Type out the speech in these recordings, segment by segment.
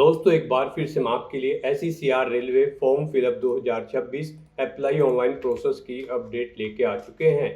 दोस्तों एक बार फिर से हम आपके लिए SECR railway form fill up 2026 apply online process की अपडेट लेके आ चुके हैं।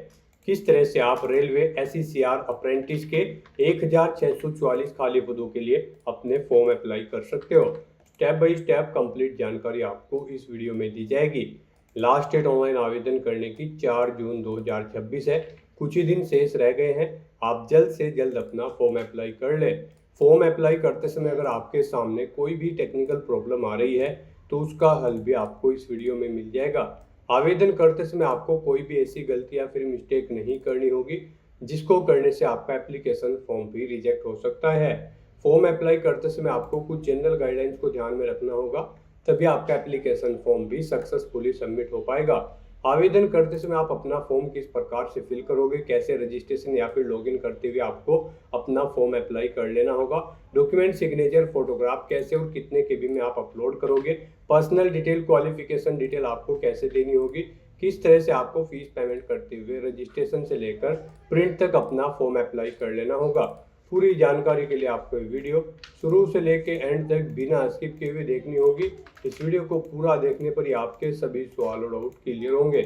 किस तरह से आप रेलवे SECR अप्रेंटिस के 1644 खाली पदों के लिए अपने फॉर्म अप्लाई कर सकते हो। स्टेप बाय स्टेप कंप्लीट जानकारी आपको इस वीडियो में दी जाएगी। लास्ट डेट ऑनलाइन आवेदन करने की 4 जून 2026 है। कुछ ही दिन शेष रह गए हैं। आप जल्द से जल्द अपना फॉर्म अप्लाई कर लें। फॉर्म अप्लाई करते समय अगर आपके सामने कोई भी टेक्निकल प्रॉब्लम आ रही है तो उसका हल भी आपको इस वीडियो में मिल जाएगा। आवेदन करते समय आपको कोई भी ऐसी गलती या फिर मिस्टेक नहीं करनी होगी जिसको करने से आपका एप्लीकेशन फॉर्म भी रिजेक्ट हो सकता है। फॉर्म अप्लाई करते समय आपको कुछ जनरल गाइडलाइंस को ध्यान में रखना होगा, तभी आपका एप्लीकेशन फॉर्म भी सक्सेसफुली सबमिट हो पाएगा। आवेदन करते समय आप अपना फॉर्म किस प्रकार से फिल करोगे, कैसे रजिस्ट्रेशन या फिर लॉगिन करते हुए आपको अपना फॉर्म अप्लाई कर लेना होगा, डॉक्यूमेंट सिग्नेचर फोटोग्राफ कैसे और कितने केबी में आप अपलोड करोगे, पर्सनल डिटेल क्वालिफिकेशन डिटेल आपको कैसे देनी होगी, किस तरह से आपको फीस पेमेंट करते हुए रजिस्ट्रेशन से लेकर प्रिंट तक अपना फॉर्म अप्लाई कर लेना होगा। पूरी जानकारी के लिए आपको वीडियो शुरू से लेके एंड तक बिना स्किप किए हुए देखनी होगी। इस वीडियो को पूरा देखने पर ही आपके सभी सवाल और डाउट क्लियर होंगे।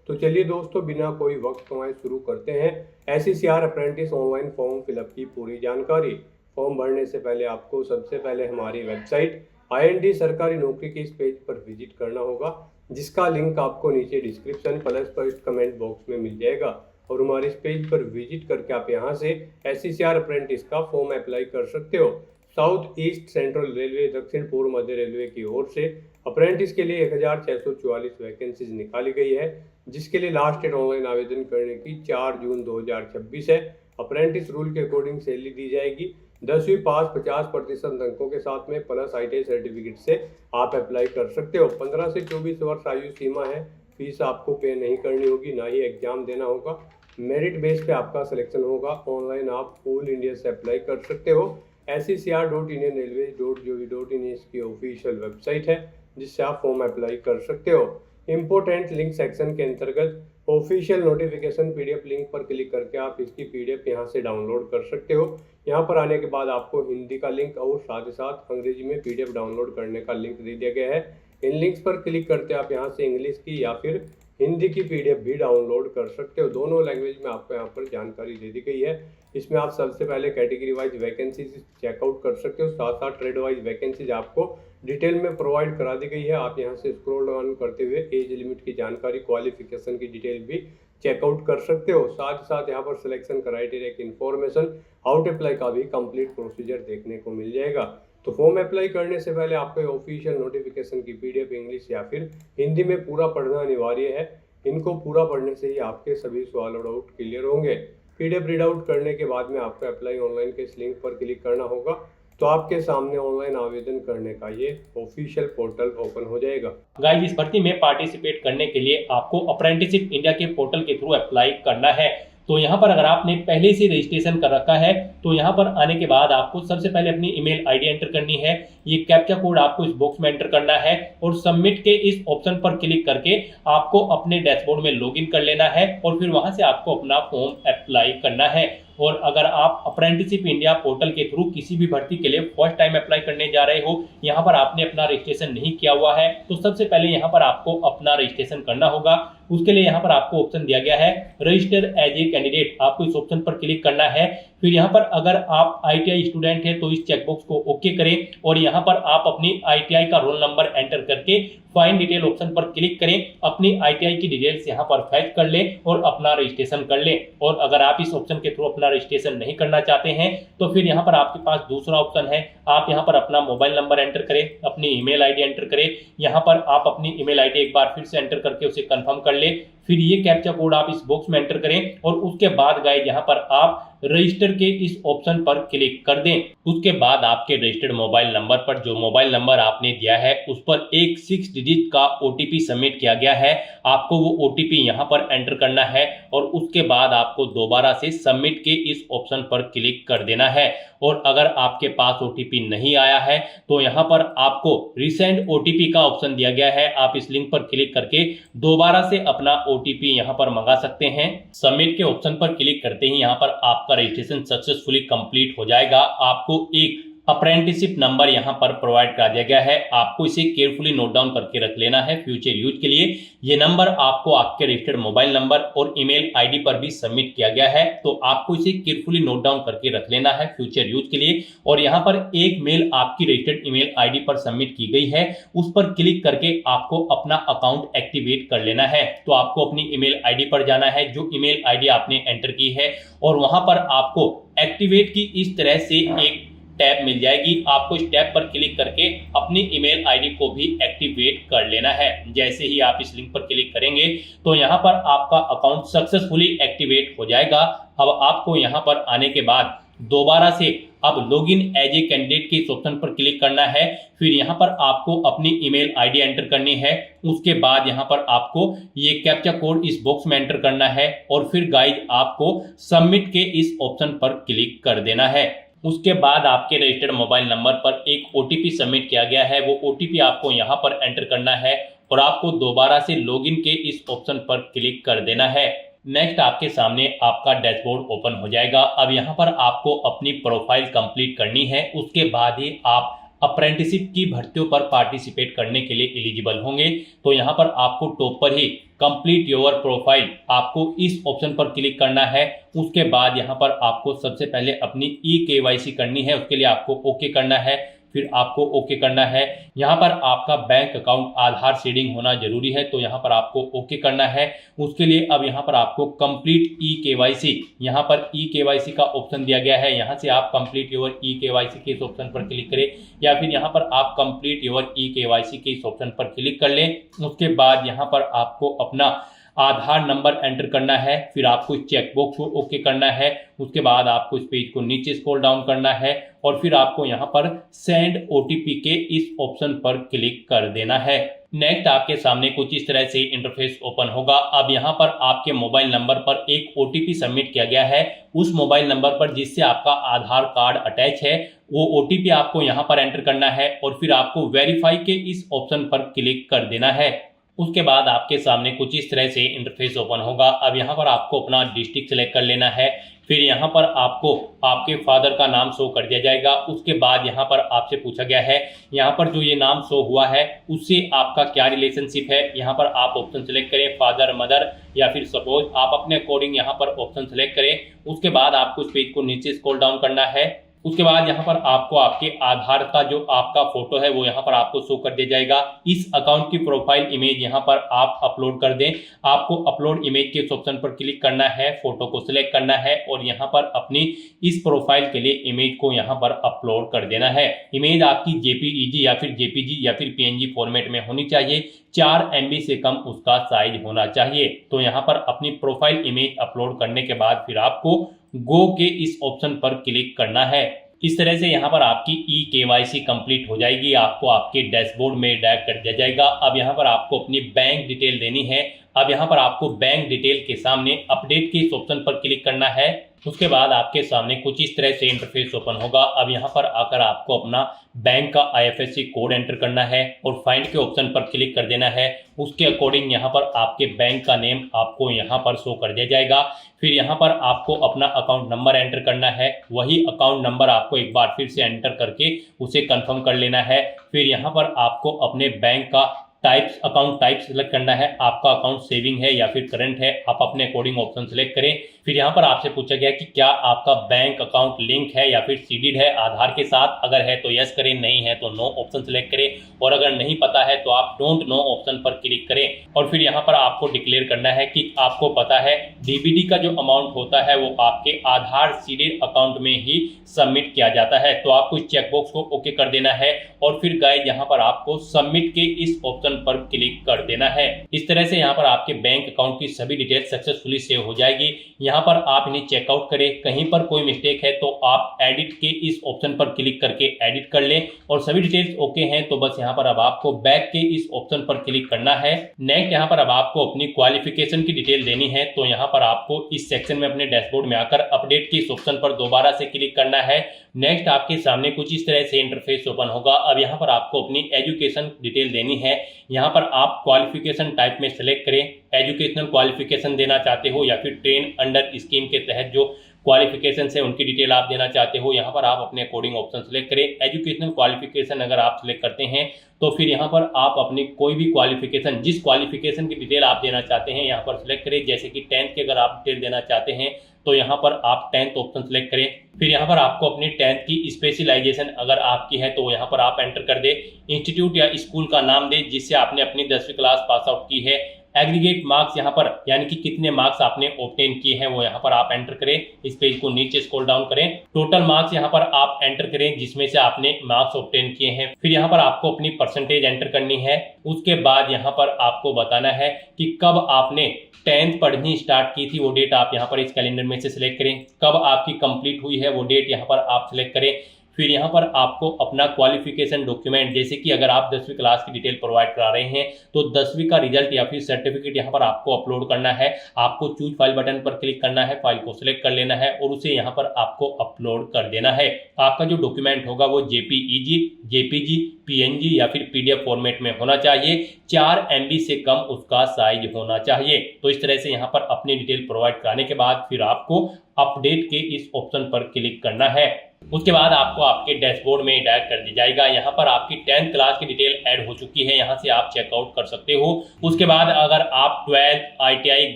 तो चलिए दोस्तों, बिना कोई वक्त गंवाए शुरू करते हैं SECR apprentice online form fill up की पूरी जानकारी। फॉर्म भरने से पहले आपको सबसे पहले हमारी वेबसाइट IND सरकारी नौकरी के इस पेज पर विजिट करना होगा, जिसका लिंक आपको नीचे description plus first comment box में मिल जाएगा। और हमारे इस पेज पर विजिट करके आप यहां से SECR अप्रेंटिस का फॉर्म अप्लाई कर सकते हो। साउथ ईस्ट सेंट्रल रेलवे दक्षिण पूर्व मध्य रेलवे की ओर से अप्रेंटिस के लिए 1644 वैकेंसीज निकाली गई है, जिसके लिए लास्ट डेट ऑनलाइन आवेदन करने की 4 जून 2026 है। अप्रेंटिस रूल के अकॉर्डिंग सैलरी दी जाएगी। 10वीं पास 50% अंकों के साथ में प्लस ITI सर्टिफिकेट से आप अप्लाई कर सकते हो। 15 से 24 वर्ष आयु सीमा है। फीस आपको पे नहीं करनी होगी, ना ही एग्जाम देना होगा। मेरिट बेस पे आपका सिलेक्शन होगा। ऑनलाइन आप ऑल इंडिया से अप्लाई कर सकते हो। SECR.indianrailways.gov.in इसकी ऑफिशियल वेबसाइट है, जिससे आप फॉर्म अप्लाई कर सकते हो। इंपोर्टेंट लिंक सेक्शन के अंतर्गत ऑफिशियल नोटिफिकेशन PDF लिंक पर क्लिक करके आप इसकी PDF यहाँ से डाउनलोड कर सकते हो। यहाँ पर आने के बाद आपको हिंदी का लिंक और साथ ही साथ अंग्रेजी में PDF डाउनलोड करने का लिंक दे दिया गया है। इन लिंक्स पर क्लिक करते आप यहाँ से इंग्लिश की या फिर हिंदी की PDF भी डाउनलोड कर सकते हो। दोनों लैंग्वेज में आपको यहाँ पर जानकारी दे दी गई है। इसमें आप सबसे पहले कैटेगरी वाइज वैकेंसीज चेकआउट कर सकते हो, साथ साथ ट्रेड वाइज वैकेंसीज आपको डिटेल में प्रोवाइड करा दी गई है। आप यहाँ से स्क्रॉल डाउन करते हुए एज लिमिट की जानकारी, क्वालिफिकेशन की डिटेल भी चेकआउट कर सकते हो। साथ ही साथ यहाँ पर सिलेक्शन क्राइटेरिया की इंफॉर्मेशन, हाउ टू अप्लाई का भी कंप्लीट प्रोसीजर देखने को मिल जाएगा। तो फॉर्म अप्लाई करने से पहले आपको ऑफिशियल नोटिफिकेशन की PDF इंग्लिश या फिर हिंदी में पूरा पढ़ना अनिवार्य है। इनको पूरा पढ़ने से ही आपके सभी सवाल और डाउट क्लियर होंगे। PDF रीड आउट करने के बाद में आपको अप्लाई ऑनलाइन के इस लिंक पर क्लिक करना होगा, तो आपके सामने ऑनलाइन आवेदन करने का ये ऑफिशियल पोर्टल ओपन हो जाएगा। गाइस, इस भर्ती में पार्टिसिपेट करने के लिए आपको अप्रेंटिसशिप इंडिया के पोर्टल के थ्रू अप्लाई करना है। तो यहाँ पर अगर आपने पहले से रजिस्ट्रेशन कर रखा है तो यहाँ पर आने के बाद आपको सबसे पहले अपनी ईमेल ID एंटर करनी है। ये कैप्चा कोड आपको इस बॉक्स में एंटर करना है और सबमिट के इस ऑप्शन पर क्लिक करके आपको अपने डैशबोर्ड में लॉगिन कर लेना है और फिर वहां से आपको अपना फॉर्म अप्लाई करना है। और अगर आप अप्रेंटिसशिप इंडिया पोर्टल के थ्रू किसी भी भर्ती के लिए फर्स्ट टाइम अप्लाई करने जा रहे हो, यहाँ पर आपने अपना रजिस्ट्रेशन नहीं किया हुआ है, तो सबसे पहले यहाँ पर आपको अपना रजिस्ट्रेशन करना होगा। उसके लिए यहाँ पर आपको ऑप्शन दिया गया है रजिस्टर एज ए कैंडिडेट, आपको इस ऑप्शन पर क्लिक करना है। फिर यहाँ पर अगर आप ITI स्टूडेंट हैं तो इस चेकबॉक्स को ओके करें और यहाँ पर आप अपनी ITI का रोल नंबर एंटर करके फाइंड डिटेल ऑप्शन पर क्लिक करें। अपनी ITI की डिटेल्स यहाँ पर फैच कर लें और अपना रजिस्ट्रेशन कर लें। और अगर आप इस ऑप्शन के थ्रू अपना रजिस्ट्रेशन नहीं करना चाहते हैं तो फिर यहाँ पर आपके पास दूसरा ऑप्शन है। आप यहाँ पर अपना मोबाइल नंबर एंटर करें, अपनी ईमेल ID एंटर करें। यहाँ पर आप अपनी ईमेल ID एक बार फिर से एंटर करके उसे कंफर्म कर ले। फिर ये कैप्चा कोड आप इस बॉक्स में एंटर करें और उसके बाद गाइस यहाँ पर आप रजिस्टर के इस ऑप्शन पर क्लिक कर दें। उसके बाद आपके रजिस्टर्ड मोबाइल नंबर पर, जो मोबाइल नंबर आपने दिया है उस पर एक 6 डिजिट का OTP सबमिट किया गया है। आपको वो OTP यहाँ पर एंटर करना है और उसके बाद आपको दोबारा से सबमिट के इस ऑप्शन पर क्लिक कर देना है। और अगर आपके पास OTP नहीं आया है तो यहाँ पर आपको रिसेंड OTP का ऑप्शन दिया गया है। आप इस लिंक पर क्लिक करके दोबारा से अपना OTP यहाँ पर मंगा सकते हैं। सबमिट के ऑप्शन पर क्लिक करते ही यहाँ पर आपका रजिस्ट्रेशन सक्सेसफुली कंप्लीट हो जाएगा। आपको एक अप्रेंटिसशिप नंबर यहाँ पर प्रोवाइड करा दिया गया है। आपको इसे केयरफुली नोट डाउन करके रख लेना है फ्यूचर यूज के लिए। ये नंबर आपको आपके रजिस्टर्ड मोबाइल नंबर और ईमेल आईडी पर भी सबमिट किया गया है, तो आपको इसे केयरफुली नोट डाउन करके रख लेना है फ्यूचर यूज के लिए। और यहाँ पर एक मेल आपकी रजिस्टर्ड ईमेल आईडी पर सबमिट की गई है, उस पर क्लिक करके आपको अपना अकाउंट एक्टिवेट कर लेना है। तो आपको अपनी ईमेल आईडी पर जाना है, जो ईमेल आईडी आपने एंटर की है, और वहां पर आपको एक्टिवेट की इस तरह से एक टैब मिल जाएगी। आपको इस टैब पर क्लिक करके अपनी ईमेल आईडी को भी एक्टिवेट कर लेना है। जैसे ही आप इस लिंक पर क्लिक करेंगे तो यहाँ पर आपका अकाउंट सक्सेसफुली एक्टिवेट हो जाएगा। अब आपको यहाँ पर आने के बाद दोबारा से अब लॉगिन एज ए कैंडिडेट के इस ऑप्शन पर क्लिक करना है। फिर यहाँ पर आपको अपनी ईमेल आईडी एंटर करनी है। उसके बाद यहाँ पर आपको ये कैप्चा कोड इस बॉक्स में एंटर करना है, और फिर गाइज आपको सबमिट के इस ऑप्शन पर क्लिक कर देना है। उसके बाद आपके रजिस्टर्ड मोबाइल नंबर पर एक ओटीपी सबमिट किया गया है, वो ओटीपी आपको यहाँ पर एंटर करना है, और आपको दोबारा से लॉगिन के इस ऑप्शन पर क्लिक कर देना है। नेक्स्ट आपके सामने आपका डैशबोर्ड ओपन हो जाएगा। अब यहाँ पर आपको अपनी प्रोफाइल कंप्लीट करनी है, उसके बाद ही आप अप्रेंटिसशिप की भर्तियों पर पार्टिसिपेट करने के लिए एलिजिबल होंगे। तो यहाँ पर आपको टॉप पर ही कंप्लीट योर प्रोफाइल, आपको इस ऑप्शन पर क्लिक करना है। उसके बाद यहाँ पर आपको सबसे पहले अपनी KYC करनी है, उसके लिए आपको ओके करना है। फिर आपको ओके करना है। यहाँ पर आपका बैंक अकाउंट आधार सीडिंग होना जरूरी है, तो यहाँ पर आपको ओके करना है। उसके लिए अब यहाँ पर आपको कंप्लीट KYC, यहाँ पर KYC का ऑप्शन दिया गया है, यहाँ से आप कंप्लीट योर KYC के इस ऑप्शन पर क्लिक करें, या फिर यहाँ पर आप कंप्लीट योर KYC के इस ऑप्शन पर क्लिक कर लें। उसके बाद यहाँ पर आपको अपना आधार नंबर एंटर करना है। फिर आपको इस चेक बॉक्स को ओके करना है। उसके बाद आपको इस पेज को नीचे स्क्रॉल डाउन करना है, और फिर आपको यहाँ पर सेंड OTP के इस ऑप्शन पर क्लिक कर देना है। नेक्स्ट आपके सामने कुछ इस तरह से इंटरफेस ओपन होगा। अब यहाँ पर आपके मोबाइल नंबर पर एक OTP सबमिट किया गया है। उस मोबाइल नंबर पर जिससे आपका आधार कार्ड अटैच है, वो OTP आपको यहाँ पर एंटर करना है, और फिर आपको वेरीफाई के इस ऑप्शन पर क्लिक कर देना है। उसके बाद आपके सामने कुछ इस तरह से इंटरफेस ओपन होगा। अब यहाँ पर आपको अपना डिस्ट्रिक्ट सेलेक्ट कर लेना है। फिर यहाँ पर आपको आपके फादर का नाम शो कर दिया जाएगा। उसके बाद यहाँ पर आपसे पूछा गया है, यहाँ पर जो ये नाम शो हुआ है उससे आपका क्या रिलेशनशिप है। यहाँ पर आप ऑप्शन सेलेक्ट करें, फादर, मदर, या फिर सपोज आप अपने अकॉर्डिंग यहाँ पर ऑप्शन सेलेक्ट करें। उसके बाद आपको इस पेज को नीचे स्क्रॉल डाउन करना है। उसके बाद यहाँ पर आपको आपके आधार का जो आपका फोटो है वो यहाँ पर आपको शो कर दिया जाएगा। इस अकाउंट की प्रोफाइल इमेज यहाँ पर आप अपलोड कर दें। आपको अपलोड इमेज के ऑप्शन पर क्लिक करना है, फोटो को सिलेक्ट करना है, और यहाँ पर अपनी इस प्रोफाइल के लिए इमेज को यहाँ पर अपलोड कर देना है। इमेज आपकी JPEG या फिर JPG या फिर PNG फॉर्मेट में होनी चाहिए। 4 MB से कम उसका साइज होना चाहिए। तो यहाँ पर अपनी प्रोफाइल इमेज अपलोड करने के बाद फिर आपको गो के इस ऑप्शन पर क्लिक करना है। इस तरह से यहाँ पर आपकी KYC कंप्लीट हो जाएगी। आपको आपके डैशबोर्ड में डायरेक्ट कर दिया जाएगा। अब यहाँ पर आपको अपनी बैंक डिटेल देनी है। अब यहाँ पर आपको बैंक डिटेल के सामने अपडेट के इस ऑप्शन पर क्लिक करना है। उसके बाद आपके सामने कुछ इस तरह से इंटरफेस ओपन होगा। अब यहाँ पर आकर आपको अपना बैंक का IFSC कोड एंटर करना है और फाइंड के ऑप्शन पर क्लिक कर देना है। उसके अकॉर्डिंग यहाँ पर आपके बैंक का नेम आपको यहाँ पर शो कर दिया जाएगा। फिर यहाँ पर आपको अपना अकाउंट नंबर एंटर करना है। वही अकाउंट नंबर आपको एक बार फिर से एंटर करके उसे कंफर्म कर लेना है। फिर यहाँ पर आपको अपने बैंक का अकाउंट टाइप सेलेक्ट करना है। आपका अकाउंट सेविंग है या फिर करंट है, आप अपने अकॉर्डिंग ऑप्शन सेलेक्ट करें। फिर यहाँ पर आपसे पूछा गया कि क्या आपका बैंक अकाउंट लिंक है या फिर सीडेड है आधार के साथ। अगर है तो यस करें, नहीं है तो नो ऑप्शन सेलेक्ट करें, और अगर नहीं पता है तो आप डोंट नो ऑप्शन पर क्लिक करें। और फिर यहाँ पर आपको डिक्लेयर करना है कि आपको पता है DBD का जो अमाउंट होता है वो आपके आधार सीडेड अकाउंट में ही सबमिट किया जाता है। तो आपको इस चेकबॉक्स को ओके कर देना है, और फिर गाइस यहाँ पर आपको सबमिट के इस ऑप्शन पर क्लिक कर देना है। इस तरह से यहाँ पर आपके बैंक अकाउंट की सभी डिटेल सक्सेसफुली सेव हो जाएगी। यहाँ पर आप इन्हें चेकआउट करें। कहीं पर कोई मिस्टेक है तो आप एडिट के इस ऑप्शन पर क्लिक करके एडिट कर लें, और सभी डिटेल्स ओके हैं तो बस यहाँ पर अब आपको बैक के इस ऑप्शन पर क्लिक करना है। नेक्स्ट यहाँ पर अब आपको अपनी क्वालिफिकेशन की डिटेल देनी है। तो यहाँ पर आपको इस सेक्शन में अपने डैशबोर्ड में आकर अपडेट के इस ऑप्शन पर दोबारा से क्लिक करना है। नेक्स्ट आपके सामने कुछ इस तरह से इंटरफेस ओपन होगा। अब यहाँ पर आपको अपनी एजुकेशन डिटेल देनी है। यहाँ पर आप क्वालिफिकेशन टाइप में सेलेक्ट करें, एजुकेशनल क्वालिफिकेशन देना चाहते हो या फिर ट्रेन अंडर स्कीम के तहत जो क्वालिफिकेशन है उनकी डिटेल आप देना चाहते हो, यहाँ पर आप अपने अकॉर्डिंग ऑप्शन सेलेक्ट करें। एजुकेशनल क्वालिफिकेशन अगर आप सिलेक्ट करते हैं तो फिर यहाँ पर आप अपनी कोई भी क्वालिफिकेशन, जिस क्वालिफिकेशन की डिटेल आप देना चाहते हैं यहाँ पर सिलेक्ट करें। जैसे कि 10th की अगर आप डिटेल देना चाहते हैं तो यहाँ पर आप 10th ऑप्शन सेलेक्ट करें। फिर यहाँ पर आपको अपनी 10th की स्पेशलाइजेशन अगर आपकी है तो यहाँ पर आप एंटर कर दे। इंस्टीट्यूट या स्कूल का नाम दे जिससे आपने अपनी 10वीं क्लास पास आउट की है। एग्रीगेट मार्क्स यहाँ पर यानी कि कितने मार्क्स आपने ऑब्टेन किए हैं वो यहाँ पर आप एंटर करें। इस पेज को नीचे स्क्रॉल डाउन करें, टोटल मार्क्स यहाँ पर आप एंटर करें जिसमें से आपने मार्क्स ऑब्टेन किए हैं। फिर यहाँ पर आपको अपनी परसेंटेज एंटर करनी है। उसके बाद यहाँ पर आपको बताना है कि कब आपने 10th पढ़नी स्टार्ट की थी, वो डेट आप यहाँ पर इस कैलेंडर में से सिलेक्ट करें। कब आपकी कंप्लीट हुई है वो डेट यहाँ पर आप सिलेक्ट करें। फिर यहाँ पर आपको अपना क्वालिफिकेशन डॉक्यूमेंट, जैसे कि अगर आप 10वीं क्लास की डिटेल प्रोवाइड करा रहे हैं तो 10वीं का रिजल्ट या फिर सर्टिफिकेट यहाँ पर आपको अपलोड करना है। आपको चूज फाइल बटन पर क्लिक करना है, फाइल को सिलेक्ट कर लेना है और उसे यहाँ पर आपको अपलोड कर देना है। आपका जो डॉक्यूमेंट होगा वो JPEG, JPG, PNG या फिर PDF फॉर्मेट में होना चाहिए। 4 MB से कम उसका साइज होना चाहिए। तो इस तरह से यहाँ पर अपनी डिटेल प्रोवाइड कराने के बाद फिर आपको अपडेट के इस ऑप्शन पर क्लिक करना है। उसके बाद आपको आपके डैशबोर्ड में डायरेक्ट कर दी जाएगा। यहाँ पर आपकी 10th क्लास की डिटेल ऐड हो चुकी है, यहाँ से आप चेकआउट कर सकते हो। उसके बाद अगर आप 12th, ITI,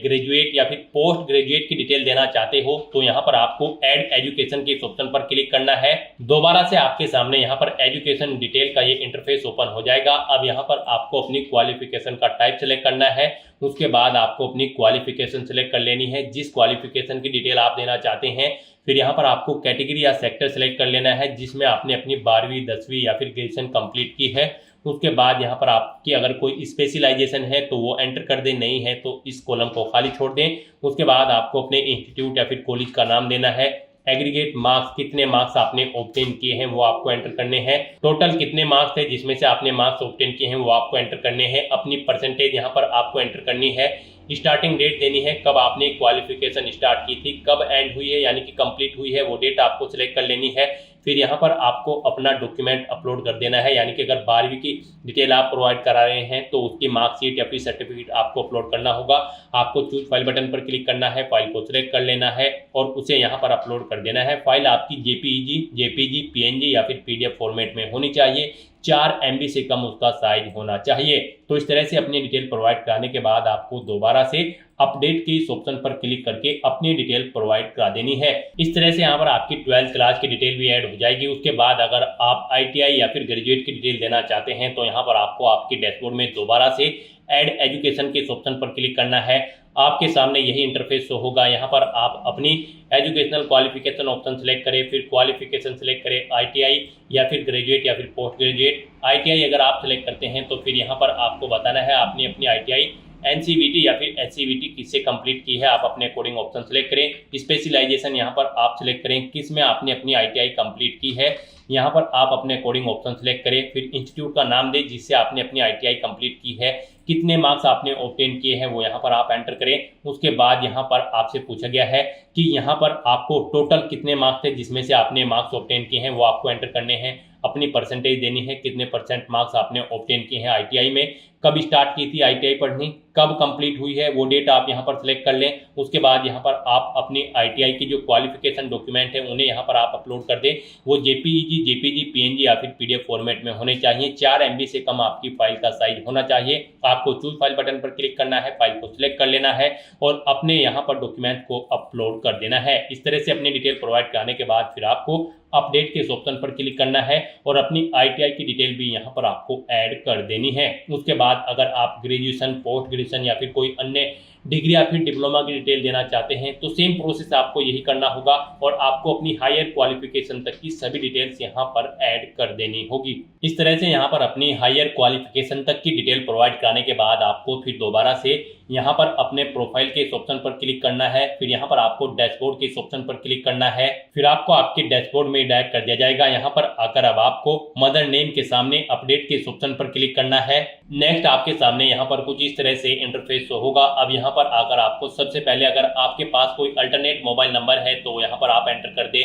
ग्रेजुएट या फिर पोस्ट ग्रेजुएट की डिटेल देना चाहते हो तो यहाँ पर आपको ऐड एजुकेशन के इस ऑप्शन पर क्लिक करना है। दोबारा से आपके सामने यहाँ पर एजुकेशन डिटेल का ये इंटरफेस ओपन हो जाएगा। अब यहाँ पर आपको अपनी क्वालिफिकेशन का टाइप सेलेक्ट करना है। उसके बाद आपको अपनी क्वालिफिकेशन सेलेक्ट कर लेनी है, जिस क्वालिफिकेशन की डिटेल आप देना चाहते हैं। फिर यहाँ पर आपको कैटेगरी या सेक्टर सेलेक्ट कर लेना है जिसमें आपने अपनी 12वीं, 10वीं या फिर ग्रेजुएशन कंप्लीट की है। उसके बाद यहाँ पर आपकी अगर कोई स्पेशलाइजेशन है तो वो एंटर कर दें, नहीं है तो इस कॉलम को खाली छोड़ दें। उसके बाद आपको अपने इंस्टीट्यूट या फिर कॉलेज का नाम देना है। एग्रीगेट मार्क्स, कितने मार्क्स आपने ऑब्टेन किए हैं वो आपको एंटर करने हैं। टोटल कितने मार्क्स थे जिसमें से आपने मार्क्स ऑब्टेन किए हैं वो आपको एंटर करने हैं। अपनी परसेंटेज यहाँ पर आपको एंटर करनी है। स्टार्टिंग डेट देनी है, कब आपने क्वालिफिकेशन स्टार्ट की थी, कब एंड हुई है यानी कि कंप्लीट हुई है वो डेट आपको सिलेक्ट कर लेनी है। फिर यहाँ पर आपको अपना डॉक्यूमेंट अपलोड कर देना है, यानी कि अगर 12वीं की डिटेल आप प्रोवाइड करा रहे हैं तो उसकी मार्कशीट या फिर सर्टिफिकेट आपको अपलोड करना होगा। आपको चूज फाइल बटन पर क्लिक करना है, फाइल को सिलेक्ट कर लेना है और उसे यहाँ पर अपलोड कर देना है। फाइल आपकी JPEG, JPG, PNG या फिर PDF फॉर्मेट में होनी चाहिए। 4 MB से कम उसका साइज होना चाहिए। तो इस तरह से अपनी डिटेल प्रोवाइड कराने के बाद आपको दोबारा से अपडेट के इस ऑप्शन पर क्लिक करके अपनी डिटेल प्रोवाइड करा देनी है। इस तरह से यहाँ पर आपकी 12th क्लास की डिटेल भी ऐड हो जाएगी। उसके बाद अगर आप ITI या फिर ग्रेजुएट की डिटेल देना चाहते हैं तो यहाँ पर आपको आपके डैशबोर्ड में दोबारा से ऐड एजुकेशन के इस ऑप्शन पर क्लिक करना है। आपके सामने यही इंटरफेस शो होगा। यहाँ पर आप अपनी एजुकेशनल क्वालिफिकेशन ऑप्शन सेलेक्ट करें, फिर क्वालिफिकेशन सेलेक्ट करें, ITI या फिर ग्रेजुएट या फिर पोस्ट ग्रेजुएट। ITI अगर आप सेलेक्ट करते हैं तो फिर यहाँ पर आपको बताना है आपने अपनी ITI NCVT या फिर SCVT किससे कंप्लीट की है, आप अपने अकॉर्डिंग ऑप्शन सेलेक्ट करें। स्पेशलाइजेशन यहाँ पर आप सिलेक्ट करें किस में आपने अपनी ITI कंप्लीट की है, यहाँ पर आप अपने अकॉर्डिंग ऑप्शन सेलेक्ट करें। फिर इंस्टीट्यूट का नाम दें जिससे आपने अपनी ITI कंप्लीट की है, कितने मार्क्स आपने ऑब्टेन किए हैं वो यहाँ पर आप एंटर करें। उसके बाद यहाँ पर आपसे पूछा गया है कि यहाँ पर आपको टोटल कितने मार्क्स थे जिसमें से आपने मार्क्स ऑब्टेन किए हैं वो आपको एंटर करने हैं। अपनी परसेंटेज देनी है, कितने % मार्क्स आपने ऑब्टेन किए हैं ITI में, कब स्टार्ट की थी ITI पढ़नी, कब कंप्लीट हुई है वो डेट आप यहाँ पर सिलेक्ट कर लें। उसके बाद यहाँ पर आप अपनी ITI की जो क्वालिफिकेशन डॉक्यूमेंट है उन्हें यहाँ पर आप अपलोड कर दें। वो JPEG, JPG, PNG या फिर PDF फॉर्मेट में होने चाहिए। 4 MB से कम आपकी फाइल का साइज होना चाहिए। आपको चूज फाइल बटन पर क्लिक करना है, फाइल को सिलेक्ट कर लेना है और अपने यहाँ पर डॉक्यूमेंट को अपलोड कर देना है। इस तरह से अपनी डिटेल प्रोवाइड कराने के बाद फिर आपको अपडेट के इस ऑप्शन पर क्लिक करना है और अपनी ITI की डिटेल भी यहाँ पर आपको ऐड कर देनी है। उसके बाद अगर आप ग्रेजुएशन, पोस्ट ग्रेजुएशन या फिर कोई अन्य डिग्री या फिर डिप्लोमा की डिटेल देना चाहते हैं तो सेम प्रोसेस आपको यही करना होगा और आपको अपनी हायर क्वालिफिकेशन तक की सभी डिटेल्स यहाँ पर ऐड कर देनी होगी। इस तरह से यहाँ पर अपनी हायर क्वालिफिकेशन तक की डिटेल प्रोवाइड कराने के बाद आपको फिर दोबारा से यहाँ पर अपने प्रोफाइल के इस ऑप्शन पर क्लिक करना है। फिर यहाँ पर आपको डैशबोर्ड के इस ऑप्शन पर क्लिक करना है। फिर आपको आपके डैशबोर्ड में में डायरेक्ट कर दिया जाएगा। यहाँ पर आकर अब आपको मदर नेम के सामने अपडेट के इस ऑप्शन पर क्लिक करना है। नेक्स्ट आपके सामने यहाँ पर कुछ इस तरह से इंटरफेस शो होगा। अब यहाँ पर आकर आपको सबसे पहले अगर आपके पास कोई अल्टरनेट मोबाइल नंबर है तो यहाँ पर आप एंटर कर दें,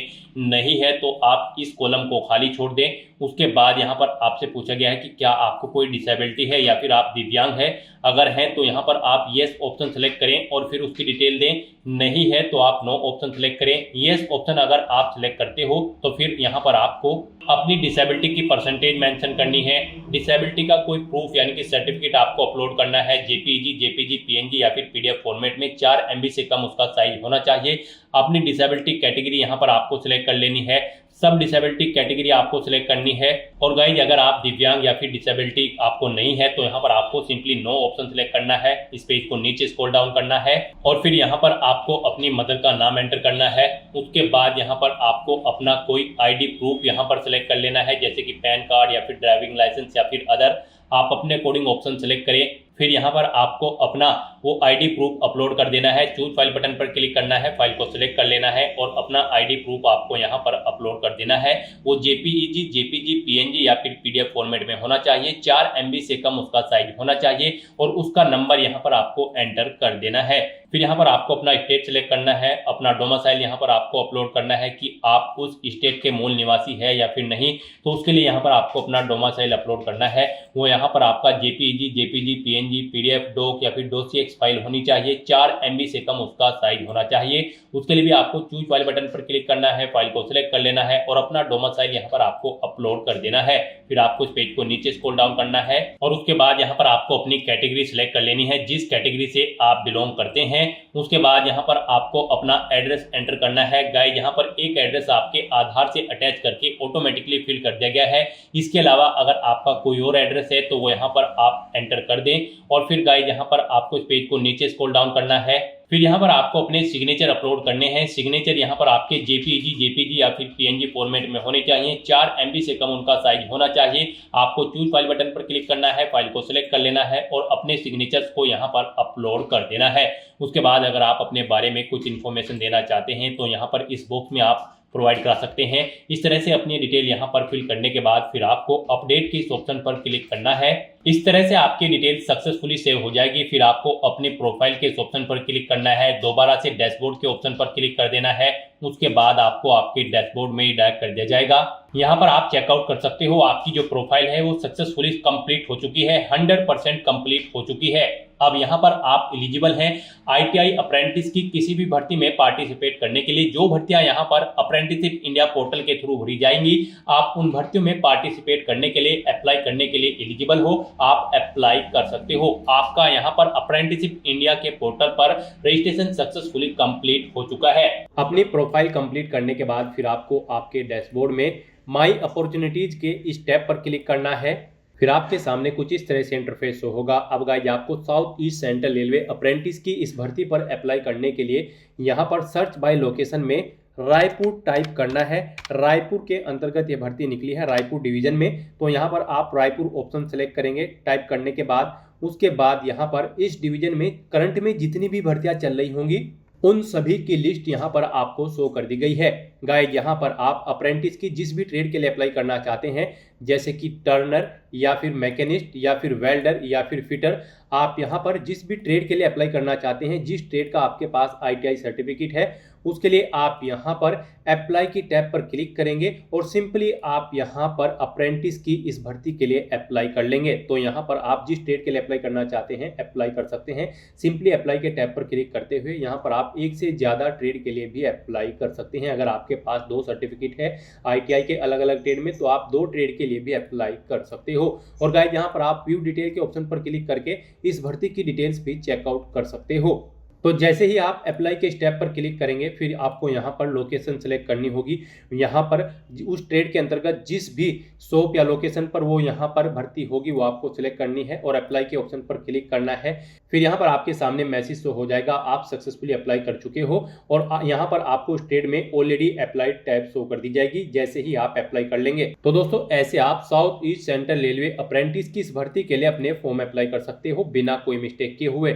नहीं है तो आप इस कॉलम को खाली छोड़ दें। उसके बाद यहाँ पर आपसे पूछा गया है कि क्या आपको कोई डिसेबिलिटी है या फिर आप दिव्यांग है। अगर है तो यहाँ पर आप येस ऑप्शन सेलेक्ट करें और फिर उसकी डिटेल दें, नहीं है तो आप नो ऑप्शन सेलेक्ट करें। येस ऑप्शन अगर आप सेलेक्ट करते हो तो फिर यहाँ पर आपको अपनी डिसेबिलिटी की परसेंटेज मेंशन करनी है। डिसेबिलिटी का कोई प्रूफ यानी कि सर्टिफिकेट आपको अपलोड करना है, जेपीजी, पीएनजी या फिर पीडीएफ फॉर्मेट में 4 MB से कम उसका साइज होना चाहिए। अपनी डिसेबिलिटी कैटेगरी यहाँ पर आपको सिलेक्ट कर लेनी है, सब डिसेबिलिटी कैटेगरी आपको सिलेक्ट करनी है। और गाइज अगर आप दिव्यांग या फिर डिसेबिलिटी आपको नहीं है तो यहाँ पर आपको सिंपली नो ऑप्शन सिलेक्ट करना है। इस पेज को नीचे स्क्रॉल डाउन करना है और फिर यहाँ पर आपको अपनी मदर का नाम एंटर करना है। उसके बाद यहाँ पर आपको अपना कोई आईडी प्रूफ यहाँ पर सिलेक्ट कर लेना है, जैसे कि पैन कार्ड या फिर ड्राइविंग लाइसेंस या फिर अदर। आप अपने अकॉर्डिंग ऑप्शन सेलेक्ट करें। फिर यहाँ पर आपको अपना वो आईडी प्रूफ अपलोड कर देना है। चूज फाइल बटन पर क्लिक करना है, फाइल को सिलेक्ट कर लेना है और अपना आईडी प्रूफ आपको यहाँ पर अपलोड कर देना है। वो जेपीजी, पीएनजी या फिर पीडीएफ फॉर्मेट में होना चाहिए, 4 MB से कम उसका साइज होना चाहिए और उसका नंबर यहाँ पर आपको एंटर कर देना है। फिर यहाँ पर आपको अपना स्टेट सिलेक्ट करना है, अपना डोमिसाइल यहाँ पर आपको अपलोड करना है कि आप उस स्टेट के मूल निवासी है या फिर नहीं। तो उसके लिए यहाँ पर आपको अपना डोमिसाइल अपलोड करना है। वो यहाँ पर आपका जेपीजी, पीएनजी, पीडीएफ, डॉक या फिर डॉक्स फाइल होनी चाहिए, 4 MB से कम उसका साइज होना चाहिए। उसके लिए भी आपको चूज फाइल बटन पर क्लिक करना है, फाइल को सिलेक्ट कर लेना है और अपना डोमिसाइल यहाँ पर आपको अपलोड कर देना है। फिर आपको इस पेज को नीचे स्क्रॉल डाउन करना है और उसके बाद यहाँ पर आपको अपनी कैटेगरी सिलेक्ट कर लेनी है, जिस कैटेगरी से आप बिलोंग करते हैं। उसके बाद यहाँ पर आपको अपना एड्रेस एंटर करना है। गाइस यहाँ पर एक एड्रेस आपके आधार से अटैच करके ऑटोमेटिकली फिल कर दिया गया है। इसके अलावा अगर आपका कोई और एड्रेस है तो वो यहाँ पर आप एंटर कर दें और फिर गाइस यहाँ पर आपको इस पेज को नीचे स्क्रॉल डाउन करना है। फिर यहाँ पर आपको अपने सिग्नेचर अपलोड करने हैं। सिग्नेचर यहाँ पर आपके जेपीजी या फिर पीएनजी फॉर्मेट में होने चाहिए, 4 MB से कम उनका साइज होना चाहिए। आपको चूज फाइल बटन पर क्लिक करना है, फाइल को सिलेक्ट कर लेना है और अपने सिग्नेचर्स को यहाँ पर अपलोड कर देना है। उसके बाद अगर आप अपने बारे में कुछ इन्फॉर्मेशन देना चाहते हैं तो यहाँ पर इस बॉक्स में आप प्रोवाइड करा सकते हैं। इस तरह से अपनी डिटेल यहाँ पर फिल करने के बाद फिर आपको अपडेट के इस ऑप्शन पर क्लिक करना है। इस तरह से आपकी डिटेल सक्सेसफुली सेव हो जाएगी। फिर आपको अपने प्रोफाइल के इस ऑप्शन पर क्लिक करना है, दोबारा से डैशबोर्ड के ऑप्शन पर क्लिक कर देना है। उसके बाद आपको आपके डैशबोर्ड में ही डायरेक्ट कर दिया जाएगा। यहाँ पर आप चेकआउट कर सकते हो, आपकी जो प्रोफाइल है वो सक्सेसफुली कंप्लीट हो चुकी है, 100% कंप्लीट हो चुकी है। अब यहाँ पर आप एलिजिबल हैं ITI अप्रेंटिस की किसी भी भर्ती में पार्टिसिपेट करने के लिए। जो भर्तियां यहाँ पर अप्रेंटिसशिप इंडिया पोर्टल के थ्रू भरी जाएंगी, आप उन भर्तियों में पार्टिसिपेट करने के लिए, अप्लाई करने के लिए एलिजिबल हो, आप अप्लाई कर सकते हो। आपका यहाँ पर अप्रेंटिसशिप इंडिया के पोर्टल पर रजिस्ट्रेशन सक्सेसफुली कंप्लीट हो चुका है। अपनी प्रोफाइल कंप्लीट करने के बाद फिर आपको आपके डैशबोर्ड में माई अपॉर्चुनिटीज के इस टैब पर क्लिक करना है। फिर आपके सामने कुछ इस तरह से इंटरफेस शो होगा। अब गाइस आपको south east central railway apprentice की इस भर्ती पर अप्लाई करने के लिए यहाँ पर सर्च बाय लोकेशन में रायपुर टाइप करना है। रायपुर के अंतर्गत ये भर्ती निकली है, रायपुर डिवीजन में। तो यहाँ पर आप रायपुर ऑप्शन सेलेक्ट करेंगे। टाइप करने के बाद उसके बाद यहाँ पर इस डिवीजन में करंट में जितनी भी भर्तियां चल रही होंगी उन सभी की लिस्ट यहाँ पर आपको शो कर दी गई है। गाइस यहाँ पर आप अप्रेंटिस की जिस भी ट्रेड के लिए अप्लाई करना चाहते हैं, जैसे कि टर्नर या फिर मैकेनिस्ट या फिर वेल्डर या फिर फिटर, आप यहाँ पर जिस भी ट्रेड के लिए अप्लाई करना चाहते हैं, जिस ट्रेड का आपके पास ITI सर्टिफिकेट है, उसके लिए आप यहाँ पर अप्लाई की टैब पर क्लिक करेंगे और सिंपली आप यहाँ पर अप्रेंटिस की इस भर्ती के लिए अप्लाई कर लेंगे। तो यहाँ पर आप जिस ट्रेड के लिए अप्लाई करना चाहते हैं अप्लाई कर सकते हैं। सिंपली अप्लाई के टैब पर क्लिक करते हुए यहाँ पर आप एक से ज़्यादा ट्रेड के लिए भी अप्लाई कर सकते हैं। अगर आपके पास 2 सर्टिफिकेट है ITI के अलग अलग ट्रेड में, तो आप 2 ट्रेड के लिए भी अप्लाई कर सकते हो। और गाइस यहाँ पर आप व्यू डिटेल के ऑप्शन पर क्लिक करके इस भर्ती की डिटेल्स भी चेकआउट कर सकते हो। तो जैसे ही आप अप्लाई के स्टेप पर क्लिक करेंगे, फिर आपको यहाँ पर लोकेशन सेलेक्ट करनी होगी। यहाँ पर उस ट्रेड के अंतर्गत जिस भी शॉप या लोकेशन पर वो यहाँ पर भर्ती होगी वो आपको सिलेक्ट करनी है और अप्लाई के ऑप्शन पर क्लिक करना है। फिर यहाँ पर आपके सामने मैसेज शो हो जाएगा, आप सक्सेसफुली अप्लाई कर चुके हो और यहाँ पर आपको उस ट्रेड में ऑलरेडी अप्लाइड टैब शो कर दी जाएगी जैसे ही आप अप्लाई कर लेंगे। तो दोस्तों ऐसे आप south east central railway apprentice की इस भर्ती के लिए अपने फॉर्म अप्लाई कर सकते हो बिना कोई मिस्टेक किए हुए।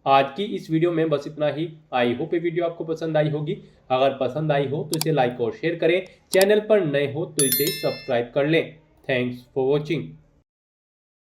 आज की इस वीडियो में बस इतना ही। आई होप ये वीडियो आपको पसंद आई होगी। अगर पसंद आई हो तो इसे लाइक और शेयर करें। चैनल पर नए हो तो इसे सब्सक्राइब कर लें। Thanks for watching.